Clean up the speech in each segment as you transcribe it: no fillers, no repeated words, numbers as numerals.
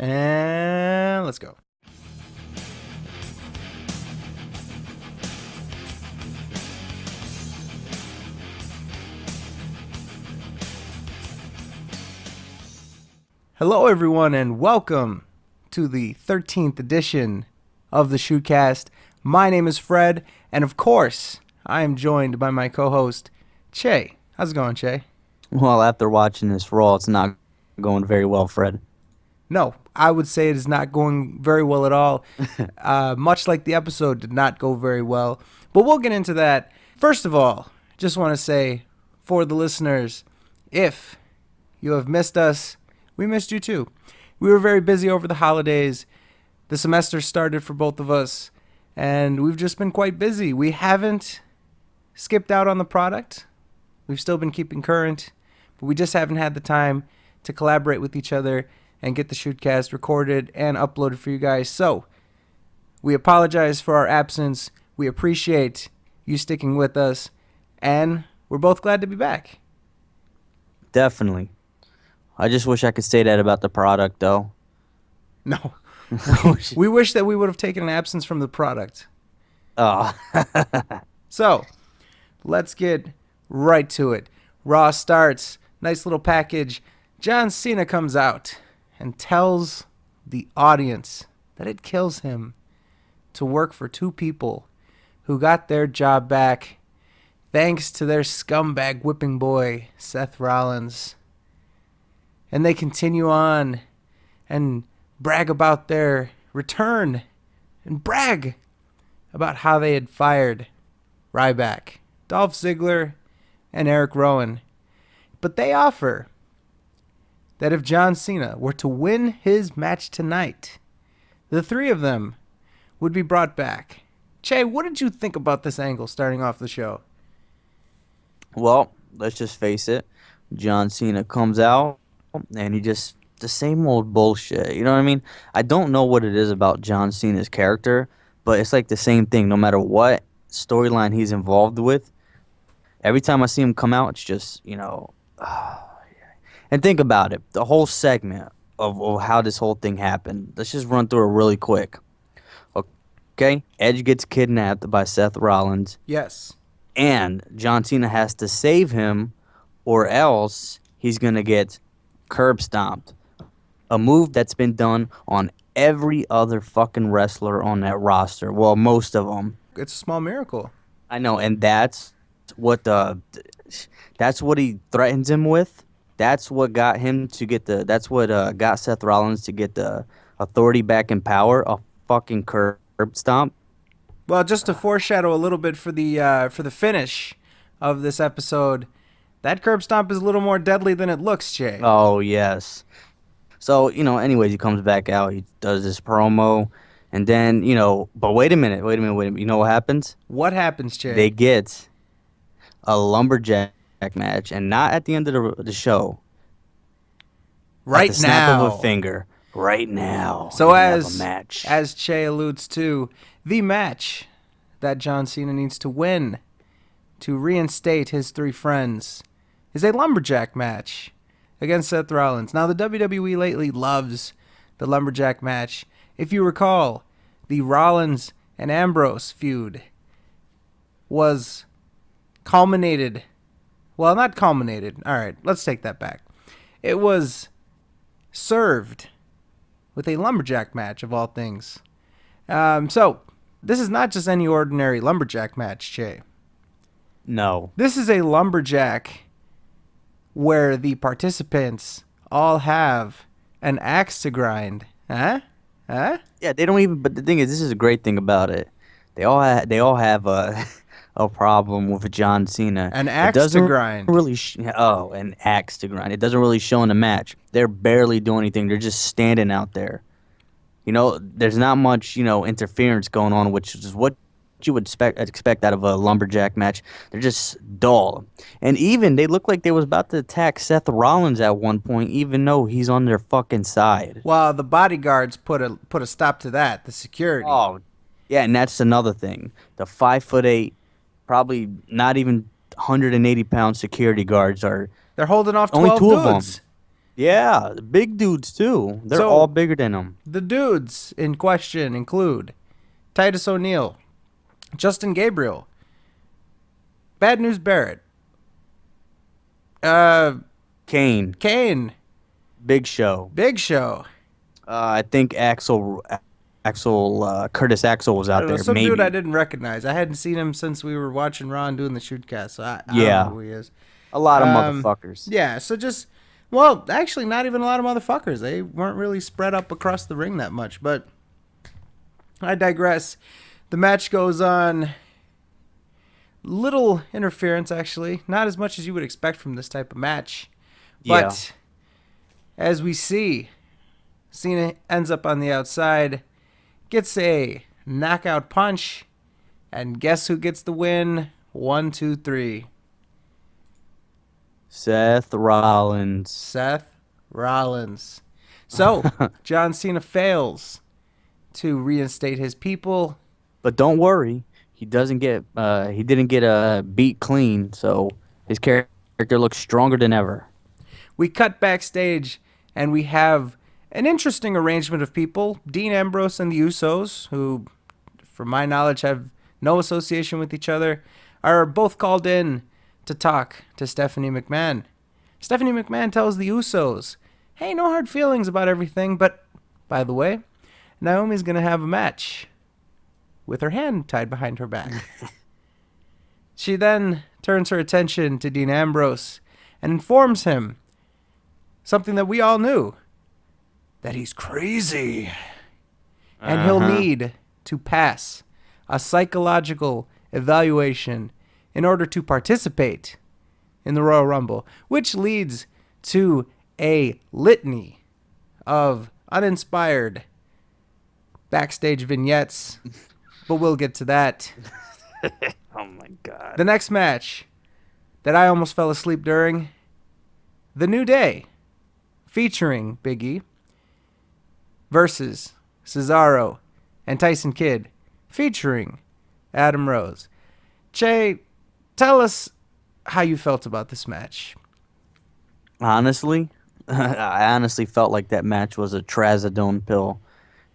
And let's go. Hello, everyone, and welcome to the 13th edition of the Shootcast. My name is Fred, and of course, I am joined by my co-host, Che. How's it going, Che? Well, after watching this Raw, it's not going very well, Fred. No, I would say it is not going very well at all. Much like the episode did not go very well. But we'll get into that. First of all, just want to say for the listeners, if you have missed us, we missed you too. We were very busy over the holidays. The semester started for both of us, and we've just been quite busy. We haven't skipped out on the product. We've still been keeping current, but we just haven't had the time to collaborate with each other and get the Shootcast recorded and uploaded for you guys. So, we apologize for our absence. We appreciate you sticking with us, and we're both glad to be back. Definitely. I just wish I could say that about the product, though. No. We wish that we would have taken an absence from the product. Oh. So, let's get right to it. Raw starts. Nice little package. John Cena comes out and tells the audience that it kills him to work for two people who got their job back thanks to their scumbag whipping boy, Seth Rollins. And they continue on and brag about their return and brag about how they had fired Ryback, Dolph Ziggler, and Eric Rowan. But they offer that if John Cena were to win his match tonight, the three of them would be brought back. Che, what did you think about this angle starting off the show? Well, let's just face it. John Cena comes out, and he just, the same old bullshit. You know what I mean? I don't know what it is about John Cena's character, but it's like the same thing. No matter what storyline he's involved with, every time I see him come out, it's just, And think about it. The whole segment of how this whole thing happened. Let's just run through it really quick. Okay? Edge gets kidnapped by Seth Rollins. Yes. And John Cena has to save him, or else he's going to get curb stomped. A move that's been done on every other fucking wrestler on that roster. Well, most of them. It's a small miracle. I know, and that's what he threatens him with. That's what got him to get that's what got Seth Rollins to get the authority back in power. A fucking curb stomp. Well, just to foreshadow a little bit for the finish of this episode, that curb stomp is a little more deadly than it looks, Jay. Oh, yes. So, anyways, he comes back out. He does this promo. And then, but wait a minute. You know what happens? What happens, Jay? They get a lumberjack match, and not at the end of the show. Right at the snap now. of a finger. Right now. So match. as Che alludes to, the match that John Cena needs to win to reinstate his three friends is a lumberjack match against Seth Rollins. Now, the WWE lately loves the lumberjack match. If you recall, the Rollins and Ambrose feud was culminated. Well, not culminated. All right, let's take that back. It was served with a lumberjack match, of all things. So, this is not just any ordinary lumberjack match, Che. No. This is a lumberjack where the participants all have an axe to grind. Huh? Yeah, they don't even. But the thing is, this is a great thing about it. They all have a problem with John Cena. An axe to grind. An axe to grind. It doesn't really show in the match. They're barely doing anything. They're just standing out there. There's not much, interference going on, which is what you would expect out of a lumberjack match. They're just dull. And even they look like they was about to attack Seth Rollins at one point, even though he's on their fucking side. Well, the bodyguards put a stop to that. The security. Oh, yeah, and that's another thing. The 5'8", probably not even 180-pound security guards are They're holding off 12 only two dudes. of them. Yeah, the big dudes too. They're all So bigger than him. the dudes in question include Titus O'Neil, Justin Gabriel, Bad News Barrett, uh, Kane, Kane, Big Show. Big Show. I think Curtis Axel was I out don't know, there. some dude I Maybe. didn't recognize. I hadn't seen him since we were watching Raw and doing the shootcast, so I don't know Yeah, who he is. a lot of Um, motherfuckers. yeah, so just, well, actually, not even a lot of motherfuckers. They weren't really spread up across the ring that much, but I digress. The match goes on. Little interference, actually. Not as much as you would expect from this type of match. Yeah. But as we see, Cena ends up on the outside, gets a knockout punch, and guess who gets the win? 1, 2, 3. Seth Rollins. Seth Rollins. So, John Cena fails to reinstate his people. But don't worry, he didn't get beat clean, so his character looks stronger than ever. We cut backstage, and we have an interesting arrangement of people. Dean Ambrose and the Usos, who, from my knowledge, have no association with each other, are both called in to talk to Stephanie McMahon. Stephanie McMahon tells the Usos, hey, no hard feelings about everything, but, by the way, Naomi's going to have a match with her hand tied behind her back. She then turns her attention to Dean Ambrose and informs him something that we all knew, that he's crazy. And he'll need to pass a psychological evaluation in order to participate in the Royal Rumble, which leads to a litany of uninspired backstage vignettes, but we'll get to that. Oh my god. The next match that I almost fell asleep during, The New Day, featuring Big E versus Cesaro and Tyson Kidd, featuring Adam Rose. Jay, tell us how you felt about this match. Honestly, I honestly felt like that match was a trazodone pill.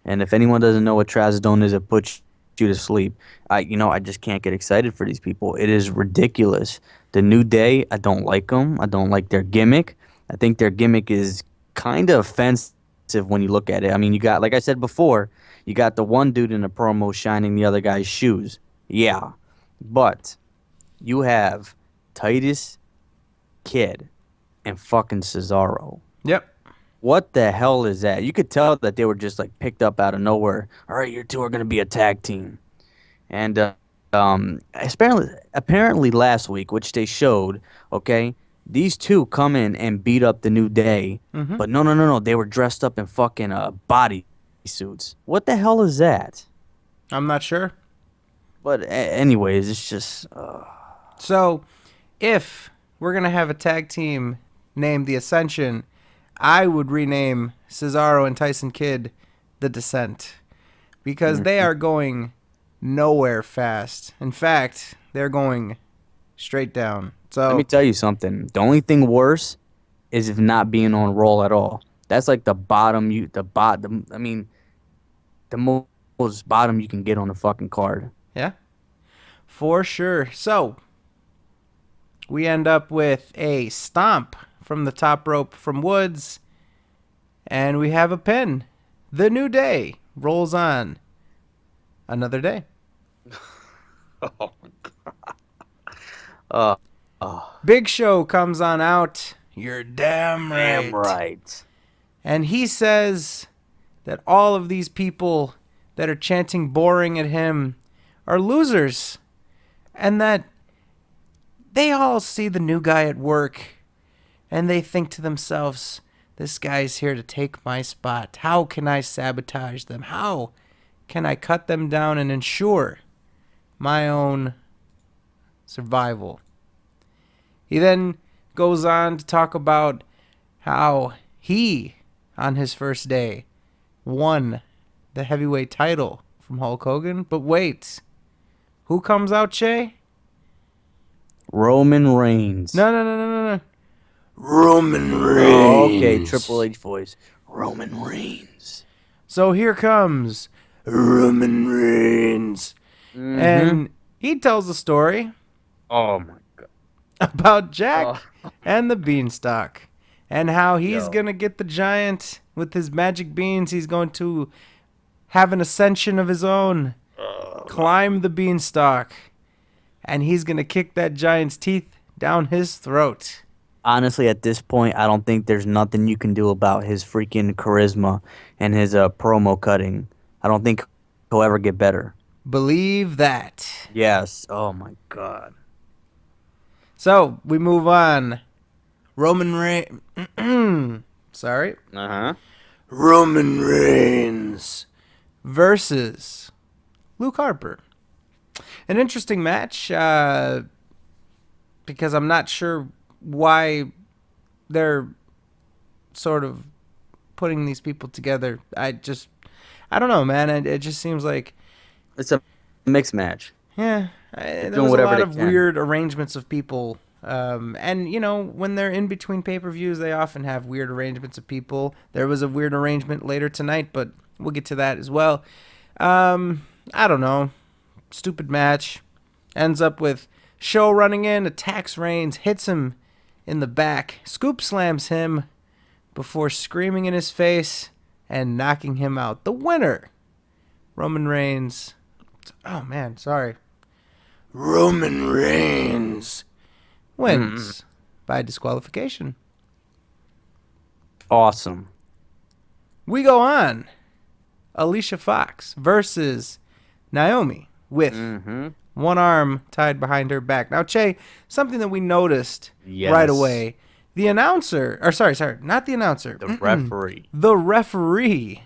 And if anyone doesn't know what trazodone is, it puts you to sleep. I just can't get excited for these people. It is ridiculous. The New Day, I don't like them. I don't like their gimmick. I think their gimmick is kind of offensive when you look at it. I mean, you got, like I said before, you got the one dude in the promo shining the other guy's shoes. Yeah. But you have Titus Kidd and fucking Cesaro. Yep. What the hell is that? You could tell that they were just like picked up out of nowhere. All right, you two are gonna be a tag team, and apparently last week, which they showed, okay, these two come in and beat up the New Day, but no, they were dressed up in fucking body suits. What the hell is that? I'm not sure. But anyways, it's just So, if we're going to have a tag team named The Ascension, I would rename Cesaro and Tyson Kidd The Descent, because they are going nowhere fast. In fact, they're going straight down. So let me tell you something. The only thing worse is if not being on roll at all. That's like the bottom. I mean, the most bottom you can get on a fucking card. yeah, for sure. So we end up with a stomp from the top rope from Woods, and we have a pin. The New Day rolls on another day. Oh my god. Big Show comes on out. You're damn right. Damn right. And he says that all of these people that are chanting boring at him are losers, and that they all see the new guy at work and they think to themselves, this guy's here to take my spot. How can I sabotage them? How can I cut them down and ensure my own survival? He then goes on to talk about how he, on his first day, won the heavyweight title from Hulk Hogan. But wait, who comes out, Che? Roman Reigns. No. Roman Oh, Reigns. okay, Triple H voice. Roman Reigns. So here comes Roman Reigns. Mm-hmm. And he tells a story Oh my god. about Jack Oh, and the beanstalk and how he's yo. going to get the giant with his magic beans. He's going to have an ascension of his own, climb the beanstalk, and he's going to kick that giant's teeth down his throat. Honestly, at this point, I don't think there's nothing you can do about his freaking charisma and his promo cutting. I don't think he'll ever get better. Believe that. Yes. Oh my god. So we move on. Roman Reigns. Sorry. Uh-huh. Roman Reigns versus Luke Harper. An interesting match because I'm not sure why they're sort of putting these people together. I don't know, man. It just seems like, It's a mixed match. yeah, there doing was a whatever lot they of can. weird arrangements of people. And, you know, when they're in between pay-per-views, they often have weird arrangements of people. There was a weird arrangement later tonight, but we'll get to that as well. I don't know. Stupid match. Ends up with Show running in, attacks Reigns, hits him in the back, scoop slams him before screaming in his face and knocking him out. The winner, Roman Reigns. Oh, man, sorry. Roman Reigns wins by disqualification. Awesome. We go on. Alicia Fox versus Naomi with Mm-hmm. one arm tied behind her back. Now, Che, something that we noticed Yes. right away. The announcer, or sorry, not the announcer. The referee. The referee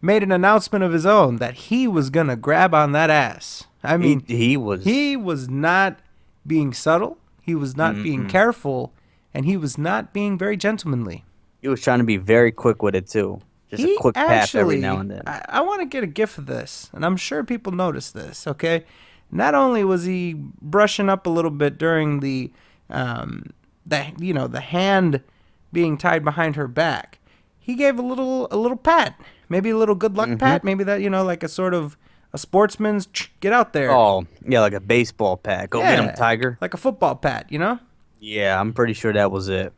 made an announcement of his own that he was going to grab on that ass. I mean, he was. he was not being subtle. He was not being careful. And he was not being very gentlemanly. He was trying to be very quick with it too. Just a quick tap every now and then. I want to get a gif of this, and I'm sure people noticed this. Okay, not only was he brushing up a little bit during the hand being tied behind her back, he gave a little pat, maybe a little good luck pat, maybe that like a sort of a sportsman's get out there. Oh, yeah, like a baseball pat. Go get Yeah, him, Tiger. like a football pat, Yeah, I'm pretty sure that was it.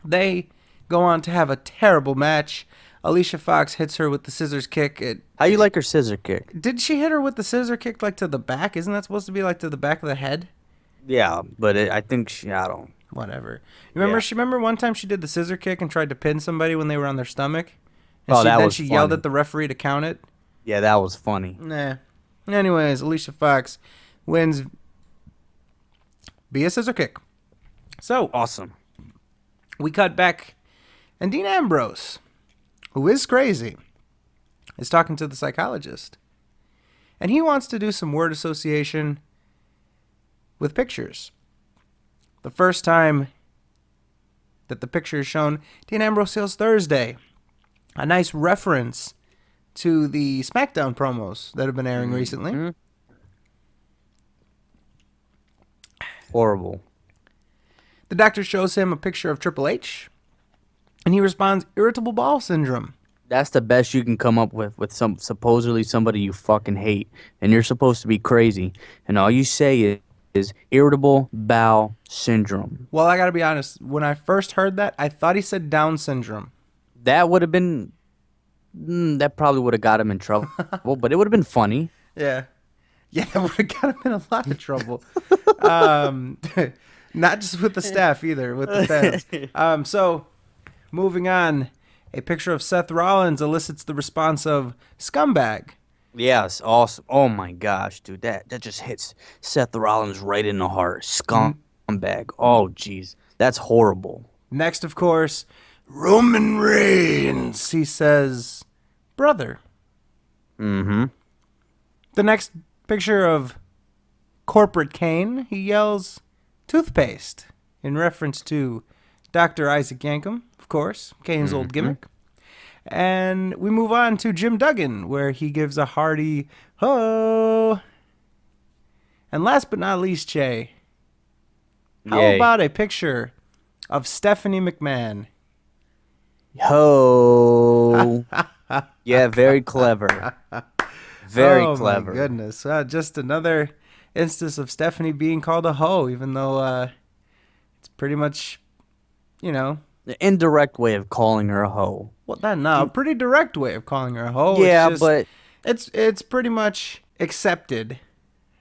They go on to have a terrible match. Alicia Fox hits her with the scissors kick. How you like her scissor kick? Did she hit her with the scissor kick like to the back? Isn't that supposed to be like to the back of the head? Yeah, but I think I don't. Whatever. Remember one time she did the scissor kick and tried to pin somebody when they were on their stomach? And Oh, that was she yelled funny. at the referee to count it? Yeah, that was funny. Nah. Anyways, Alicia Fox wins via scissor kick. So, Awesome. we cut back, and Dean Ambrose, who is crazy, is talking to the psychologist. And he wants to do some word association with pictures. The first time that the picture is shown, Dean Ambrose Sales Thursday. A nice reference to the SmackDown promos that have been airing recently. Horrible. The doctor shows him a picture of Triple H, and he responds, irritable bowel syndrome. That's the best you can come up with supposedly somebody you fucking hate, and you're supposed to be crazy, and all you say is irritable bowel syndrome. Well, I gotta be honest, when I first heard that, I thought he said Down syndrome. That would have been. That probably would have got him in trouble, but it would have been funny. Yeah. Yeah, that would have got him in a lot of trouble. Not just with the staff either, with the fans. So, moving on, a picture of Seth Rollins elicits the response of scumbag. Yes, awesome. Oh my gosh, dude, that just hits Seth Rollins right in the heart. Scumbag. Oh jeez, that's horrible. Next, of course, Roman Reigns. He says, brother. Mm-hmm. The next picture of Corporate Kane, he yells, toothpaste, in reference to Dr. Isaac Yankem, of course, Kane's old gimmick. And we move on to Jim Duggan, where he gives a hearty ho. And last but not least, Che, how Yay. about a picture of Stephanie McMahon. Ho. Yeah, very clever. Very Oh my clever. goodness. Just another instance of Stephanie being called a hoe, even though it's pretty much, you know, The indirect way of calling her a hoe. well, a pretty direct way of calling her a hoe. It's Yeah, just, but it's pretty much accepted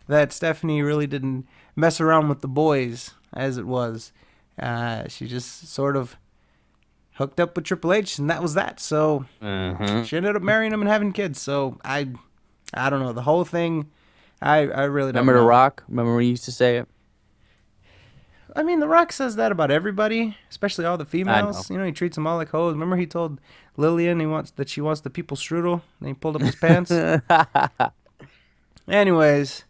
that Stephanie really didn't mess around with the boys as it was. She just sort of hooked up with Triple H, and that was that. So she ended up marrying him and having kids. So I don't know, the whole thing. I really don't remember know. The Rock? Remember when he used to say it? I mean, The Rock says that about everybody, especially all the females. know. You know, he treats them all like hoes. Remember, he told Lillian she wants the people strudel, and he pulled up his pants. Anyways,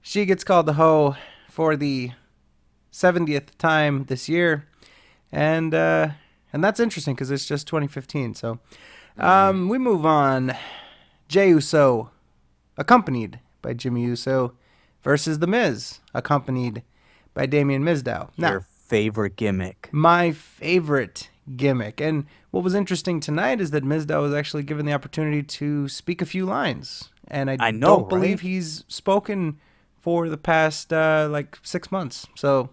she gets called the hoe for the 70th time this year, and that's interesting because it's just 2015. So, we move on. Jey Uso, accompanied by Jimmy Uso, versus The Miz, accompanied by Damian Mizdow. Now, Your favorite gimmick. my favorite gimmick. And what was interesting tonight is that Mizdow was actually given the opportunity to speak a few lines. And I know, don't believe right? he's spoken for the past 6 months. So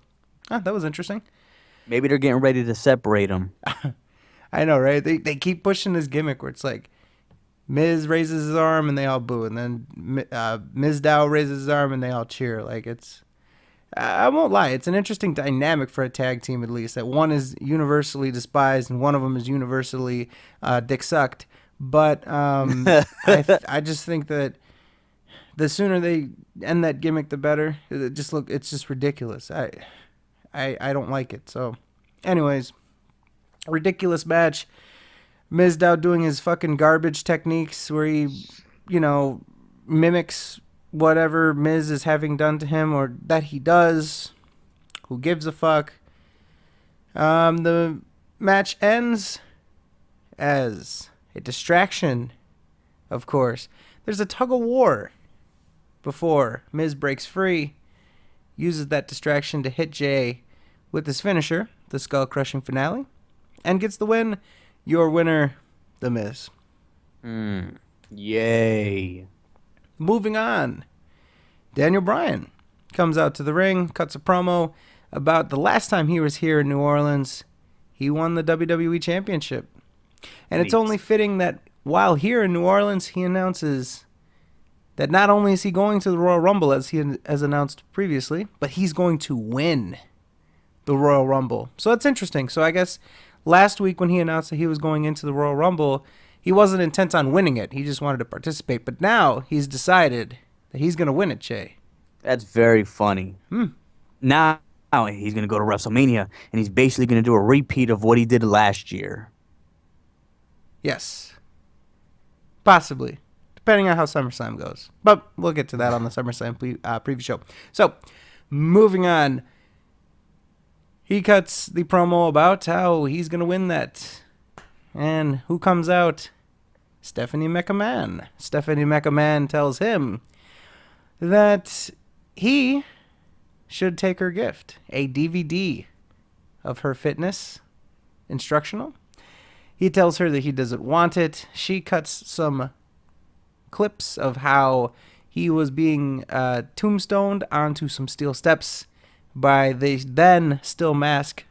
that was interesting. Maybe they're getting ready to separate them. I know, right? They keep pushing this gimmick where it's like Miz raises his arm and they all boo, and then Mizdow raises his arm and they all cheer. Like, it's, I won't lie, it's an interesting dynamic for a tag team, at least, that one is universally despised and one of them is universally dick sucked. But I just think that the sooner they end that gimmick, the better. It's just ridiculous. I don't like it. So, anyways, ridiculous match. Mizdow doing his fucking garbage techniques where he, mimics whatever Miz is having done to him or that he does. Who gives a fuck? The match ends as a distraction, of course. There's a tug of war before Miz breaks free, uses that distraction to hit Jey with his finisher, the skull crushing finale, and gets the win. Your winner, The Miz. Yay. Moving on. Daniel Bryan comes out to the ring, cuts a promo about the last time he was here in New Orleans. He won the WWE Championship. And it's Neat. only fitting that while here in New Orleans, he announces that not only is he going to the Royal Rumble, as he has announced previously, but he's going to win the Royal Rumble. So that's interesting. So I guess last week when he announced that he was going into the Royal Rumble, he wasn't intent on winning it. He just wanted to participate. But now he's decided that he's going to win it, Jay. That's very funny. Now he's going to go to WrestleMania, and he's basically going to do a repeat of what he did last year. Yes. Possibly. Depending on how SummerSlam goes. But we'll get to that on the SummerSlam preview show. So, moving on. He cuts the promo about how he's going to win that. And who comes out? Stephanie McMahon. Stephanie McMahon tells him that he should take her gift, a DVD of her fitness instructional. He tells her that he doesn't want it. She cuts some clips of how he was being tombstoned onto some steel steps by the then still masked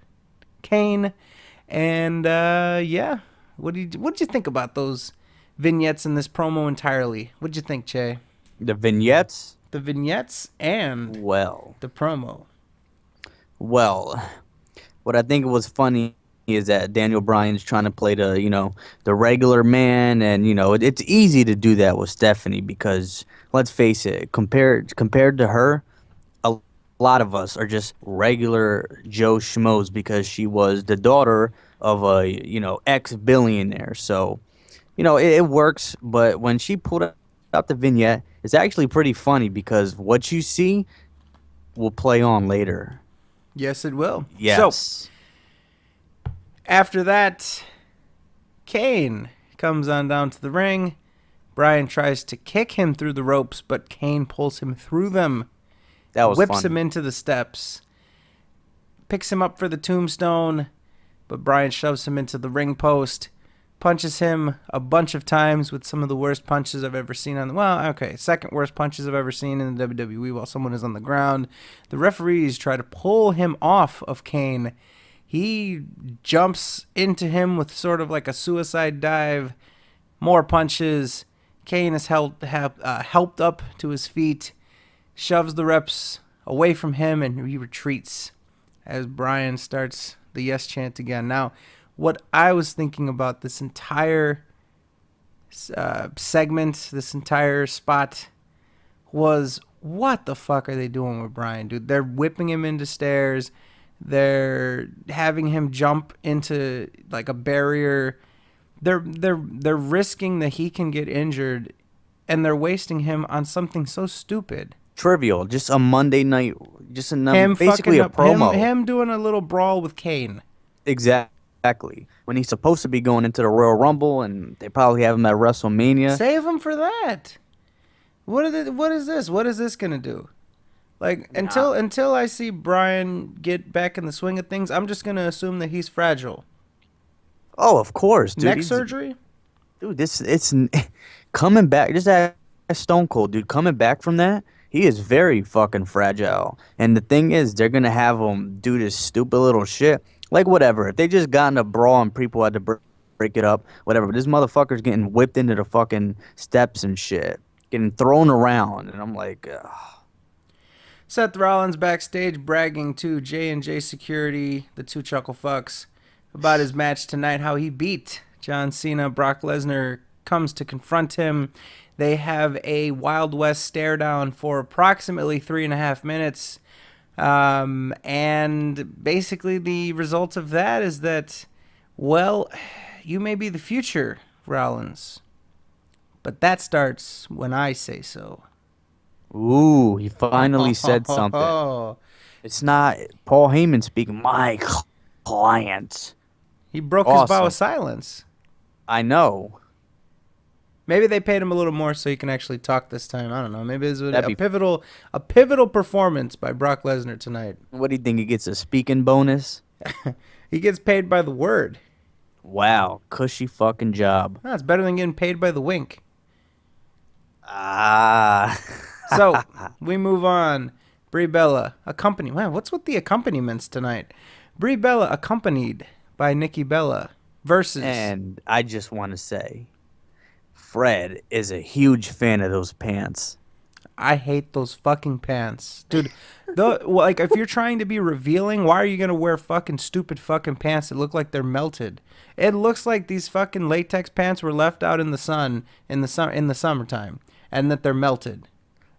Kane. And what did you think about those vignettes in this promo entirely? What did you think, Che? The vignettes? The vignettes and Well, the promo. what I think was funny is that Daniel Bryan's trying to play the regular man, and it's easy to do that with Stephanie because let's face it, compared to her, a lot of us are just regular Joe Schmoes because she was the daughter of a ex-billionaire. So it works, but when she pulled out the vignette, it's actually pretty funny because what you see will play on later. Yes, it will. Yes. So, after that, Kane comes on down to the ring. Bryan tries to kick him through the ropes, but Kane pulls him through them. That was whips funny. him into the steps. picks him up for the tombstone, but Bryan shoves him into the ring post, punches him a bunch of times with some of the worst punches I've ever seen second worst punches I've ever seen in the WWE while someone is on the ground. The referees try to pull him off of Kane. He jumps into him with sort of like a suicide dive. More punches. Kane is helped up to his feet, shoves the reps away from him, and he retreats as Bryan starts the yes chant again. Now, what I was thinking about this entire segment, this entire spot, was what the fuck are they doing with Bryan, dude? They're whipping him into stairs. They're having him jump into like a barrier. They're risking that he can get injured, and they're wasting him on something so stupid. Trivial, just a Monday night, basically a promo. Him doing a little brawl with Kane. Exactly. When he's supposed to be going into the Royal Rumble, and they probably have him at WrestleMania. Save him for that. What is this? What is this gonna do? Like until I see Bryan get back in the swing of things, I'm just gonna assume that he's fragile. Oh, of course, dude. Neck surgery? Dude, it's coming back. Just that Stone Cold, dude, coming back from that, he is very fucking fragile. And the thing is, they're gonna have him do this stupid little shit. Like, whatever. If they just got in a brawl and people had to break it up, whatever. But this motherfucker's getting whipped into the fucking steps and shit, getting thrown around, and I'm like, ugh. Seth Rollins backstage bragging to J&J Security, the two chuckle fucks, about his match tonight, how he beat John Cena. Brock Lesnar comes to confront him. They have a Wild West stare down for approximately 3.5 minutes. And basically the result of that is that, well, you may be the future, Rollins, but that starts when I say so. Ooh, he finally said something. It's not Paul Heyman speaking. My client. He broke his vow of silence. I know. Maybe they paid him a little more so he can actually talk this time. I don't know. Maybe it's a pivotal performance by Brock Lesnar tonight. What do you think? He gets a speaking bonus? He gets paid by the word. Wow, cushy fucking job. No, it's better than getting paid by the wink. Ah. So, we move on. Brie Bella, what's with the accompaniments tonight? Brie Bella accompanied by Nikki Bella versus... And I just want to say, Fred is a huge fan of those pants. I hate those fucking pants. Dude, like, if you're trying to be revealing, why are you going to wear fucking stupid fucking pants that look like they're melted? It looks like these fucking latex pants were left out in the sun in the summertime, and that they're melted.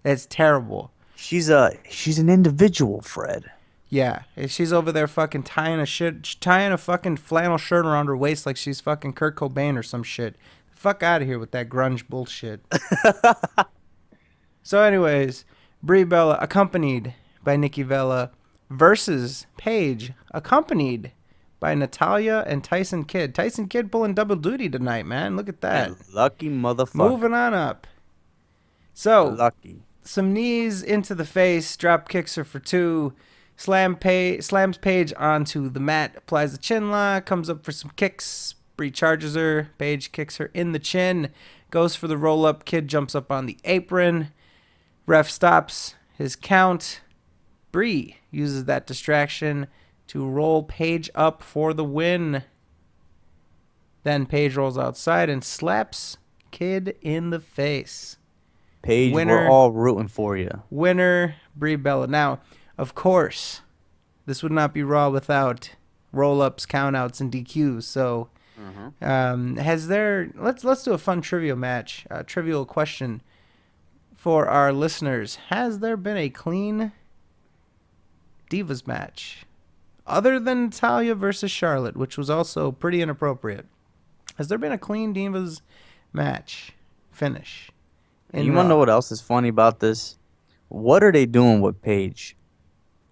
It's terrible. She's an individual, Fred. Yeah, she's over there fucking tying a fucking flannel shirt around her waist like she's fucking Kurt Cobain or some shit. Fuck out of here with that grunge bullshit. So anyways, Brie Bella accompanied by Nikki Bella versus Paige accompanied by Natalya and Tyson Kidd. Tyson Kidd pulling double duty tonight, man. Look at that. Lucky motherfucker. Moving on up. So, lucky. Some knees into the face, drop kicks her for 2, slams Paige onto the mat, applies the chin lock, comes up for some kicks. Brie charges her. Paige kicks her in the chin, goes for the roll up. Kidd jumps up on the apron. Ref stops his count. Brie uses that distraction to roll Paige up for the win. Then Paige rolls outside and slaps Kidd in the face. Paige, we're all rooting for you. Winner, Brie Bella. Now, of course, this would not be Raw without roll-ups, count-outs, and DQs. So, let's do a fun trivial match, trivial question for our listeners. Has there been a clean Divas match other than Natalya versus Charlotte, which was also pretty inappropriate? Has there been a clean Divas match finish? You want to know what else is funny about this? What are they doing with Paige?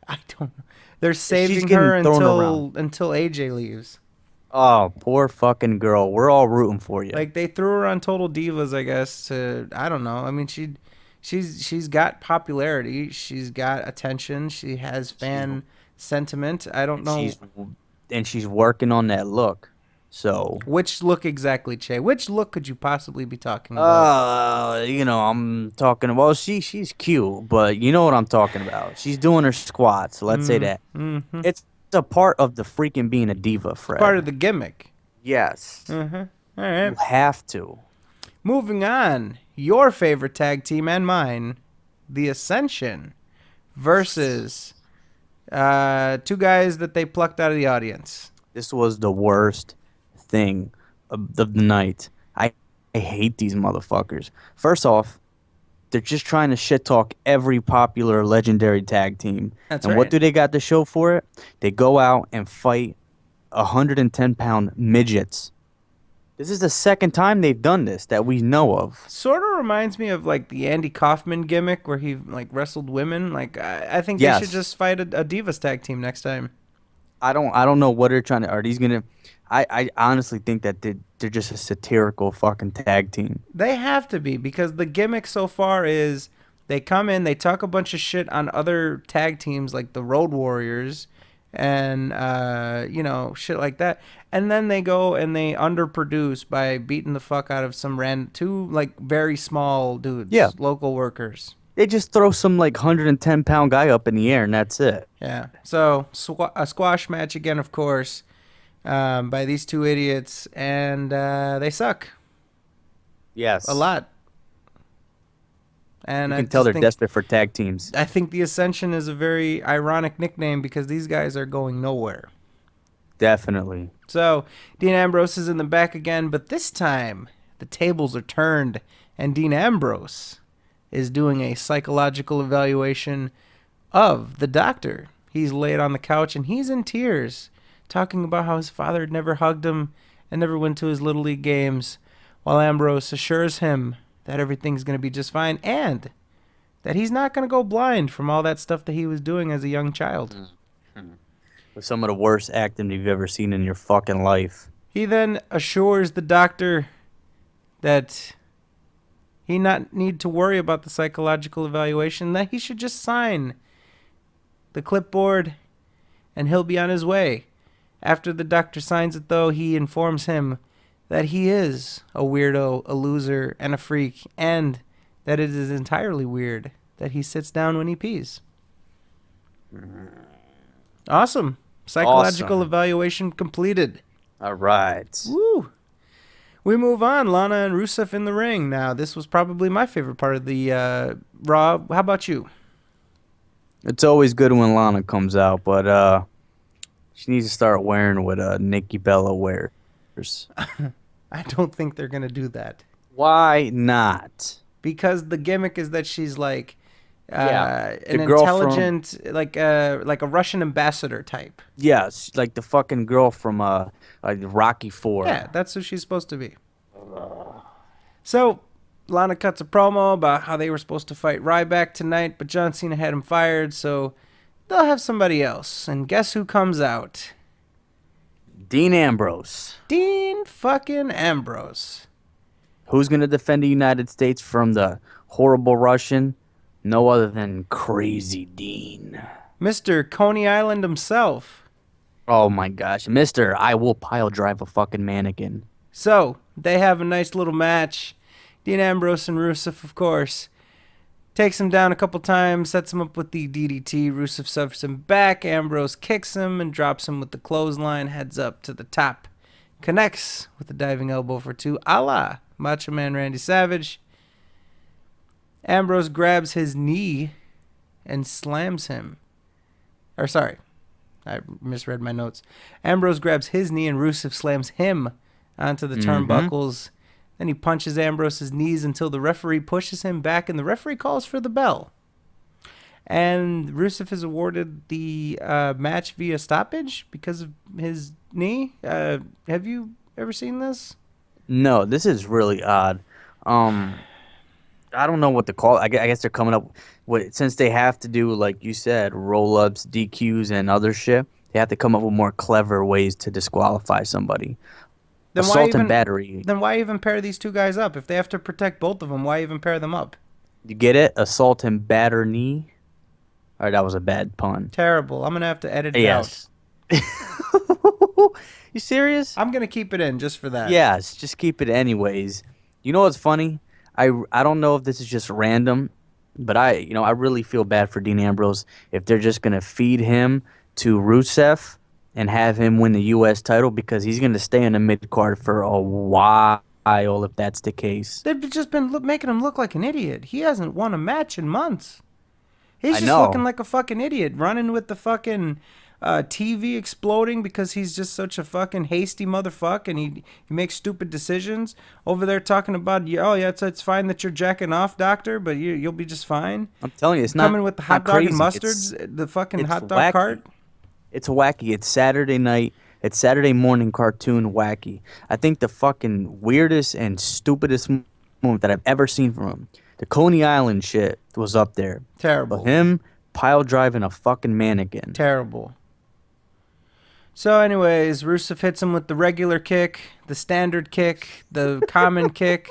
I don't know. They're saving her until AJ leaves. Oh, poor fucking girl. We're all rooting for you. Like, they threw her on Total Divas, I guess, I don't know. I mean, she's got popularity. She's got attention. She has fan sentiment. I don't know She's working on that look. So, which look exactly, Che. Which look could you possibly be talking about? I'm talking about she's cute, but you know what I'm talking about. She's doing her squats. Let's say that. Mm-hmm. It's a part of the freaking being a diva, Part of Fred. the gimmick. Yes. Uh-huh. All You right. have to. Moving on. Your favorite tag team and mine, The Ascension, versus two guys that they plucked out of the audience. This was the worst thing of the night. I hate these motherfuckers. First off, they're just trying to shit talk every popular legendary tag team. That's And what right. do they got to show for it? They go out and fight 110-pound midgets. This is the second time they've done this that we know of. Sort of reminds me of like the Andy Kaufman gimmick where he like wrestled women. Like I think they should Yes. just fight a Divas tag team next time. I don't know what they're trying to. Are these gonna? I honestly think that they're just a satirical fucking tag team. They have to be because the gimmick so far is they come in, they talk a bunch of shit on other tag teams like the Road Warriors and shit like that. And then they go and they underproduce by beating the fuck out of some two like very small dudes, Yeah. local workers. They just throw some like 110-pound guy up in the air and that's it. Yeah. So a squash match again, of course, by these two idiots, and they suck Yes. a lot. And You I can tell just they're think, desperate for tag teams. I think the Ascension is a very ironic nickname because these guys are going nowhere. Definitely. So Dean Ambrose is in the back again, but this time the tables are turned, and Dean Ambrose is doing a psychological evaluation of the doctor. He's laid on the couch and he's in tears, talking about how his father had never hugged him and never went to his Little League games, while Ambrose assures him that everything's going to be just fine and that he's not going to go blind from all that stuff that he was doing as a young child. With some of the worst acting you've ever seen in your fucking life. He then assures the doctor that he not need to worry about the psychological evaluation, that he should just sign the clipboard and he'll be on his way. After the doctor signs it, though, he informs him that he is a weirdo, a loser, and a freak, and that it is entirely weird that he sits down when he pees. Awesome. Psychological Awesome. evaluation completed. All right. Woo! We move on. Lana and Rusev in the ring. Now, this was probably my favorite part of the Raw. How about you? It's always good when Lana comes out, but she needs to start wearing what Nikki Bella wears. I don't think they're going to do that. Why not? Because the gimmick is that she's like Yeah, an the girl intelligent, like a Russian ambassador type. Yes, like the fucking girl from like Rocky 4. Yeah, that's who she's supposed to be. So, Lana cuts a promo about how they were supposed to fight Ryback tonight, but John Cena had him fired, so they'll have somebody else. And guess who comes out? Dean Ambrose. Dean fucking Ambrose. Who's going to defend the United States from the horrible Russian? No other than Crazy Dean. Mr. Coney Island himself. Oh my gosh. Mister, I will pile drive a fucking mannequin. So, they have a nice little match. Dean Ambrose and Rusev, of course. Takes him down a couple times, sets him up with the DDT. Rusev suffers him back. Ambrose kicks him and drops him with the clothesline. Heads up to the top. Connects with the diving elbow for two, a la Macho Man Randy Savage. Ambrose grabs his knee and slams him. Or sorry, I misread my notes. Ambrose grabs his knee and Rusev slams him onto the turnbuckles. Then he punches Ambrose's knees until the referee pushes him back and the referee calls for the bell. And Rusev is awarded the match via stoppage because of his knee. Have you ever seen this? No, this is really odd. I don't know what to call it. I guess they're coming up with, since they have to do, like you said, roll-ups, DQs, and other shit, they have to come up with more clever ways to disqualify somebody. Then Assault and battery. Then why even pair these two guys up? If they have to protect both of them, why even pair them up? You get it? Assault and batter knee. All right, that was a bad pun. Terrible. I'm gonna have to edit it out. Yes. You serious? I'm gonna keep it in just for that. Yes, just keep it anyways. You know what's funny? I don't know if this is just random, but I really feel bad for Dean Ambrose if they're just gonna feed him to Rusev and have him win the U.S. title because he's gonna stay in the mid card for a while if that's the case. They've just been making him look like an idiot. He hasn't won a match in months. He's I just know. looking like a fucking idiot, running with the fucking TV exploding because he's just such a fucking hasty motherfucker and he makes stupid decisions. Over there talking about, oh yeah, it's fine that you're jacking off, doctor, but you'll be just fine. I'm telling you, it's not Coming with the hot not dog crazy. and mustards, the fucking it's hot dog wacky. cart. It's wacky. It's Saturday night. It's Saturday morning cartoon wacky. I think the fucking weirdest and stupidest moment that I've ever seen from him, the Coney Island shit was up there. Terrible. But him pile driving a fucking mannequin. Terrible. So anyways, Rusev hits him with the regular kick, the standard kick, the common kick,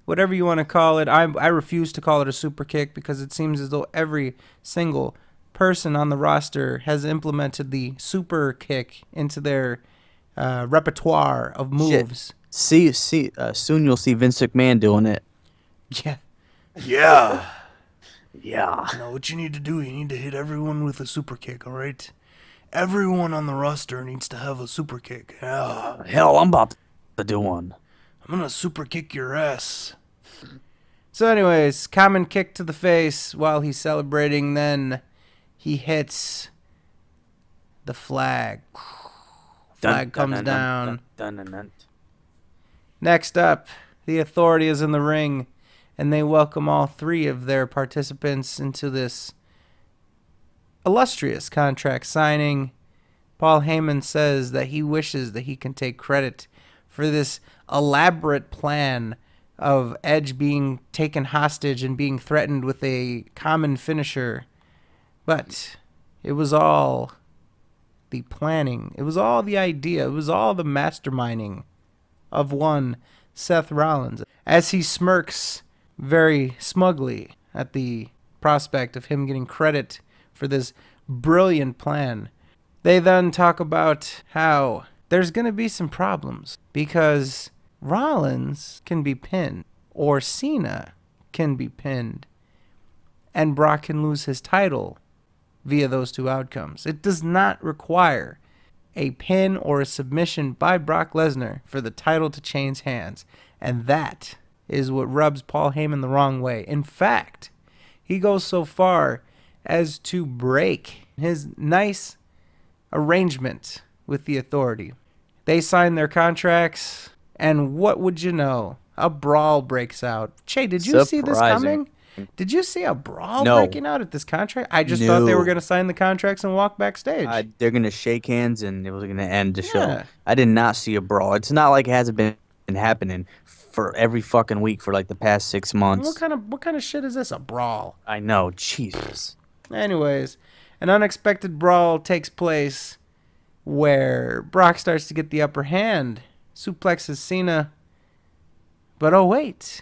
whatever you want to call it. I refuse to call it a super kick because it seems as though every single person on the roster has implemented the super kick into their repertoire of moves. Soon you'll see Vince McMahon doing it. Yeah. Yeah. Yeah. Now what you need to do, you need to hit everyone with a super kick, alright? Everyone on the roster needs to have a super kick. Yeah. Hell, I'm about to do one. I'm gonna super kick your ass. So anyways, common kick to the face while he's celebrating. Then he hits the flag. Flag comes down. Next up, the Authority is in the ring, and they welcome all three of their participants into this illustrious contract signing. Paul Heyman says that he wishes that he can take credit for this elaborate plan of Edge being taken hostage and being threatened with a common finisher. But it was all the planning. It was all the idea. It was all the masterminding of one Seth Rollins, as he smirks very smugly at the prospect of him getting credit for this brilliant plan. They then talk about how there's going to be some problems because Rollins can be pinned or Cena can be pinned and Brock can lose his title via those two outcomes. It does not require a pin or a submission by Brock Lesnar for the title to change hands. And that is what rubs Paul Heyman the wrong way. In fact, he goes so far as to break his nice arrangement with the Authority. They sign their contracts, and what would you know? A brawl breaks out. Che, did you see this coming? Did you see a brawl breaking out at this contract? I just thought they were going to sign the contracts and walk backstage. They're going to shake hands and it was going to end the show. Yeah. I did not see a brawl. It's not like it hasn't been happening for every fucking week for like the past 6 months. What kind of shit is this? A brawl? I know. Jesus. Anyways, an unexpected brawl takes place where Brock starts to get the upper hand, suplexes Cena. But oh wait,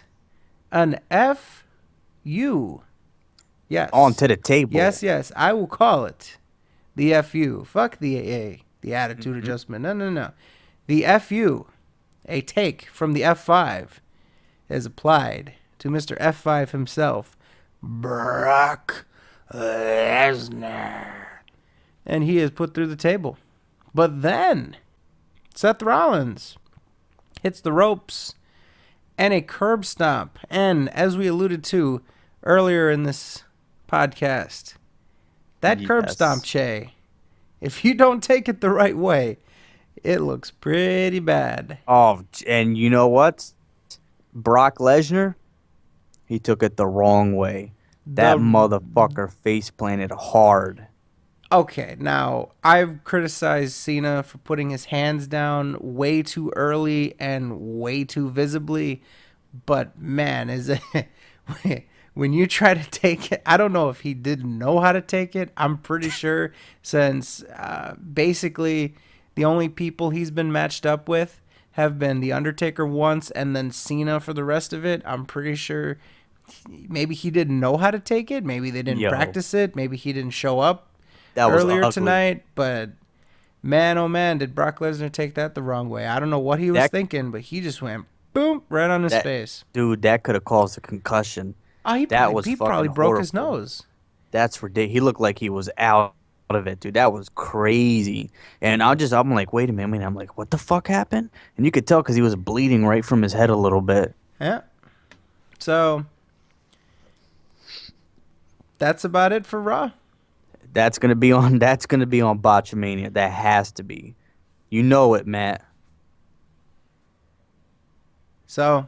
an FU. Yes. Onto the table. Yes, I will call it the FU. Fuck the AA, the attitude adjustment. No. The FU, a take from the F5, is applied to Mr. F5 himself, Brock Lesnar. And he is put through the table. But then, Seth Rollins hits the ropes and a curb stomp. And as we alluded to earlier in this podcast, that curb stomp, Che, if you don't take it the right way, it looks pretty bad. Oh, and you know what? Brock Lesnar, he took it the wrong way. That motherfucker face planted hard. Okay, now, I've criticized Cena for putting his hands down way too early and way too visibly, but man, is it... When you try to take it, I don't know if he didn't know how to take it. I'm pretty sure since basically the only people he's been matched up with have been The Undertaker once and then Cena for the rest of it. I'm pretty sure maybe he didn't know how to take it. Maybe they didn't Yo. practice it. Maybe he didn't show up That was earlier ugly. tonight. But man, oh man, did Brock Lesnar take that the wrong way? I don't know what he was That- thinking, but he just went boom right on his That- face. Dude, that could have caused a concussion. Oh, he that probably, was he probably fucking broke his horrible. nose. That's ridiculous. He looked like he was out of it, dude. That was crazy. And I'm like, wait a minute. I'm like, what the fuck happened? And you could tell because he was bleeding right from his head a little bit. Yeah. So that's about it for Raw. That's gonna be on. That's gonna be on Botchamania. That has to be. You know it, Matt. So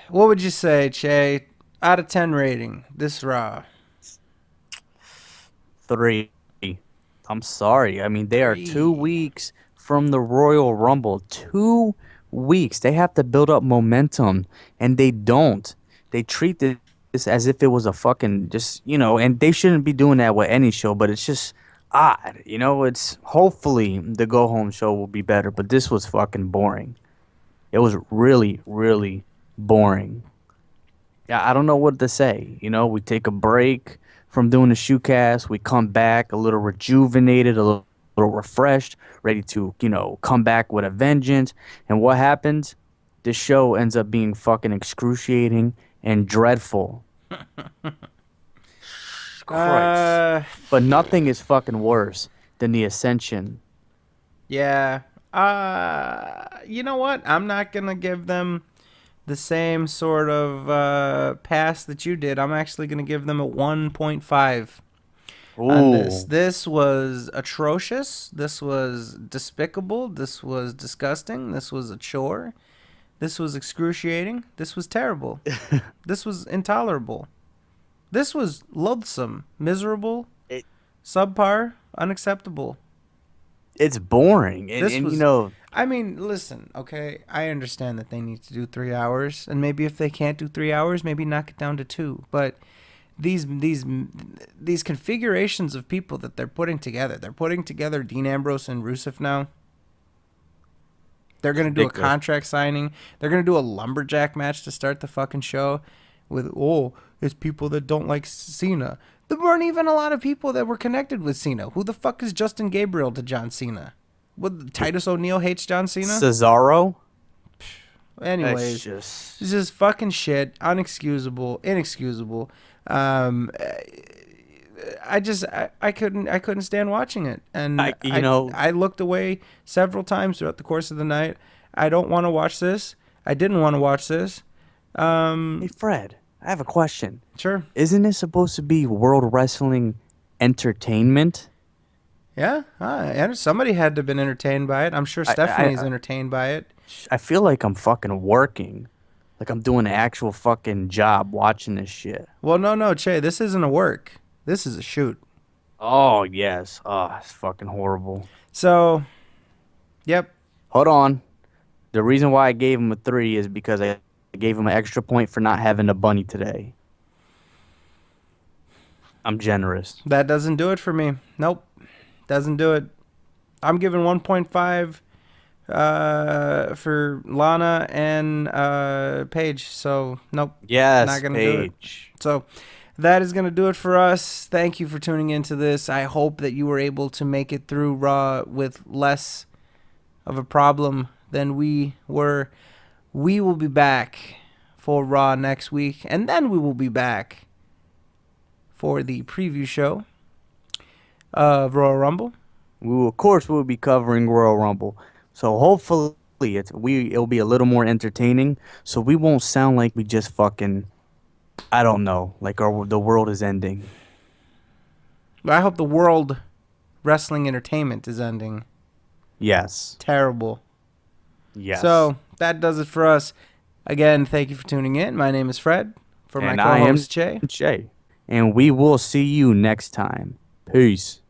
what would you say, Che? Out of 10 rating, this Raw. 3. I'm sorry. I mean, they are 2 3. weeks from the Royal Rumble. 2 weeks. They have to build up momentum, and they don't. They treat this as if it was a fucking and they shouldn't be doing that with any show, but it's just odd. It's hopefully the go home show will be better, but this was fucking boring. It was really, really boring. Yeah, I don't know what to say. We take a break from doing the shoecast. We come back a little rejuvenated, a little refreshed, ready to, come back with a vengeance. And what happens? This show ends up being fucking excruciating and dreadful. Christ. But nothing is fucking worse than the Ascension. Yeah. You know what? I'm not going to give them the same sort of pass that you did. I'm actually going to give them a 1.5 on this. This was atrocious. This was despicable. This was disgusting. This was a chore. This was excruciating. This was terrible. This was intolerable. This was loathsome, miserable, subpar, unacceptable. It's boring. I mean, listen, okay, I understand that they need to do 3 hours, and maybe if they can't do 3 hours, maybe knock it down to 2. But these configurations of people that they're putting together Dean Ambrose and Rusev now. They're going to do a contract signing. They're going to do a lumberjack match to start the fucking show with, it's people that don't like Cena. There weren't even a lot of people that were connected with Cena. Who the fuck is Justin Gabriel to John Cena? What, Titus O'Neil hates John Cena? Cesaro? Anyways, It's it's just fucking shit. Inexcusable. I couldn't stand watching it, and I looked away several times throughout the course of the night. I don't want to watch this. I didn't want to watch this. Hey, Fred, I have a question. Sure. Isn't it supposed to be World Wrestling Entertainment? Yeah, and somebody had to have been entertained by it. I'm sure Stephanie's entertained by it. I feel like I'm fucking working. Like I'm doing an actual fucking job watching this shit. Well, no, Che, this isn't a work. This is a shoot. Oh, yes. Oh, it's fucking horrible. So, yep. Hold on. The reason why I gave him a 3 is because I gave him an extra point for not having a bunny today. I'm generous. That doesn't do it for me. Nope. Doesn't do it. I'm giving 1.5 for Lana and Paige. So, nope. Yes, not gonna Paige. do it. So, that is going to do it for us. Thank you for tuning into this. I hope that you were able to make it through Raw with less of a problem than we were. We will be back for Raw next week, and then we will be back for the preview show of Royal Rumble. Of course, we'll be covering Royal Rumble. So hopefully it'll be a little more entertaining. So we won't sound like we just fucking, I don't know, like the world is ending. I hope the world wrestling entertainment is ending. Yes. Terrible. Yes. So that does it for us. Again, thank you for tuning in. My name is Fred. For my And I am co-host, Jay. Jay. And we will see you next time. Peace.